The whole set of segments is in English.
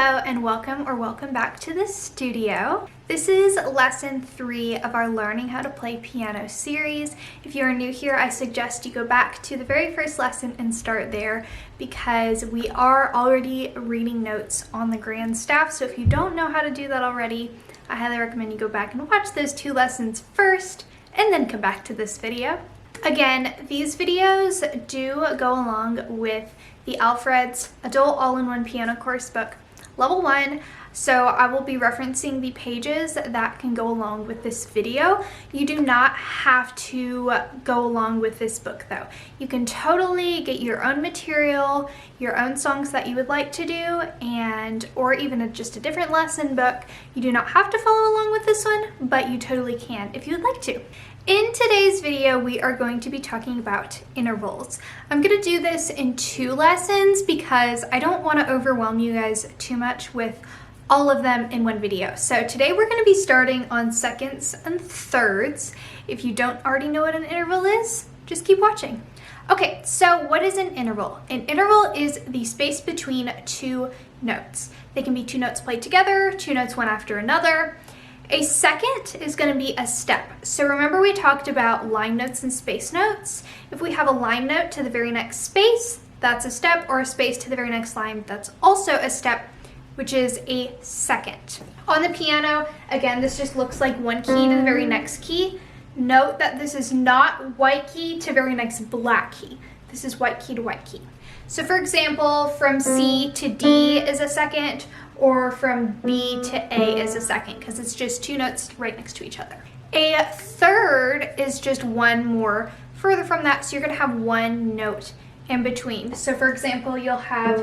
Hello and welcome back to the studio. This is lesson 3 of our Learning How to Play Piano series. If you are new here, I suggest you go back to the very first lesson and start there because we are already reading notes on the grand staff. So if you don't know how to do that already, I highly recommend you go back and watch those 2 lessons first and then come back to this video. Again, these videos do go along with the Alfred's Adult All-in-One Piano Course Book, Level 1. So I will be referencing the pages that can go along with this video. You do not have to go along with this book though. You can totally get your own material, your own songs that you would like to do, or even just a different lesson book. You do not have to follow along with this one, but you totally can if you would like to. In today's video, we are going to be talking about intervals. I'm going to do this in 2 lessons because I don't want to overwhelm you guys too much with all of them in one video. So today we're going to be starting on seconds and thirds. If you don't already know what an interval is, just keep watching. Okay, so what is an interval? An interval is the space between 2 notes. They can be 2 notes played together, 2 notes one after another. A second is going to be a step. So remember we talked about line notes and space notes. If we have a line note to the very next space, that's a step, or a space to the very next line, that's also a step, which is a second. On the piano, again, this just looks like one key to the very next key. Note that this is not white key to very next black key. This is white key to white key. So for example, from C to D is a second, or from B to A is a second, because it's just 2 notes right next to each other. A third is just one more further from that, so you're going to have 1 note in between. So for example, you'll have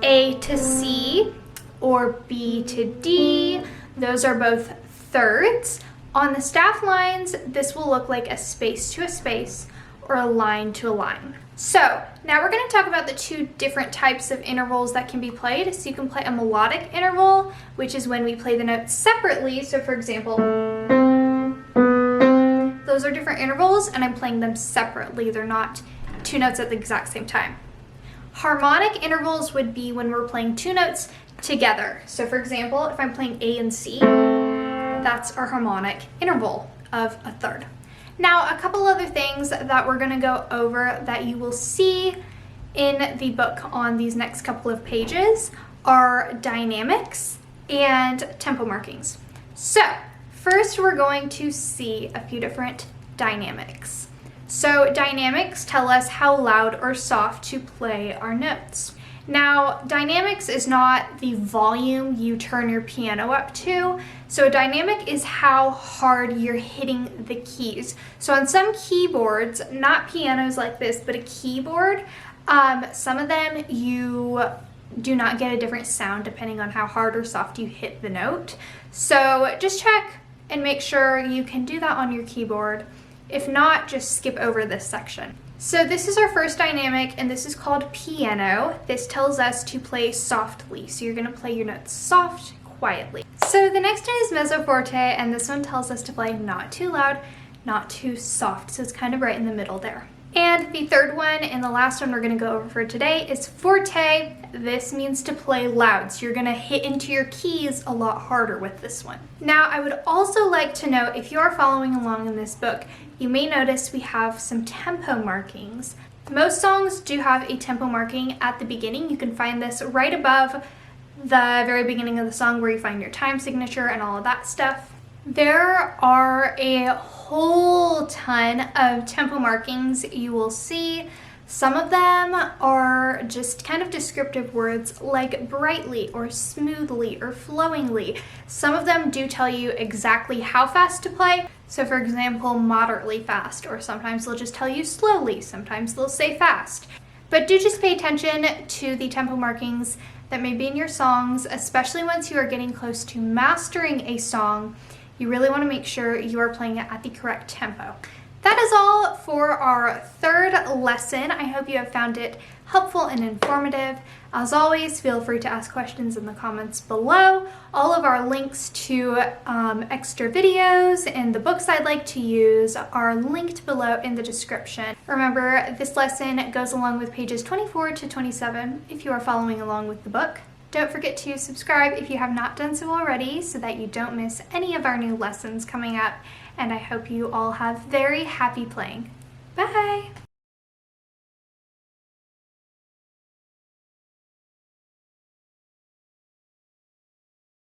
A to C or B to D. Those are both thirds. On the staff lines, this will look like a space to a space or a line to a line. So now we're going to talk about the 2 different types of intervals that can be played. So you can play a melodic interval, which is when we play the notes separately. So for example, those are different intervals and I'm playing them separately. They're not 2 notes at the exact same time. Harmonic intervals would be when we're playing 2 notes together. So for example, if I'm playing A and C, that's our harmonic interval of a third. Now, a couple other things that we're going to go over that you will see in the book on these next couple of pages are dynamics and tempo markings. So, first we're going to see a few different dynamics. So, dynamics tell us how loud or soft to play our notes. Now, dynamics is not the volume you turn your piano up to. So a dynamic is how hard you're hitting the keys. So on some keyboards, not pianos like this, but a keyboard, some of them you do not get a different sound depending on how hard or soft you hit the note. So just check and make sure you can do that on your keyboard. If not, just skip over this section. So this is our first dynamic, and this is called piano. This tells us to play softly. So you're going to play your notes soft, quietly. So the next one is mezzo forte, and this one tells us to play not too loud, not too soft. So it's kind of right in the middle there. And the third one and the last one we're going to go over for today is forte. This means to play loud. So you're going to hit into your keys a lot harder with this one. Now, I would also like to note, if you are following along in this book, you may notice we have some tempo markings. Most songs do have a tempo marking at the beginning. You can find this right above the very beginning of the song where you find your time signature and all of that stuff. There are a whole ton of tempo markings you will see. Some of them are just kind of descriptive words like brightly or smoothly or flowingly. Some of them do tell you exactly how fast to play. So for example, moderately fast, or sometimes they'll just tell you slowly. Sometimes they'll say fast. But do just pay attention to the tempo markings that may be in your songs, especially once you are getting close to mastering a song. You really want to make sure you are playing it at the correct tempo. That is all for our third lesson. I hope you have found it helpful and informative. As always, feel free to ask questions in the comments below. All of our links to extra videos and the books I'd like to use are linked below in the description. Remember, this lesson goes along with pages 24 to 27 if you are following along with the book. Don't forget to subscribe if you have not done so already so that you don't miss any of our new lessons coming up. And I hope you all have very happy playing. Bye!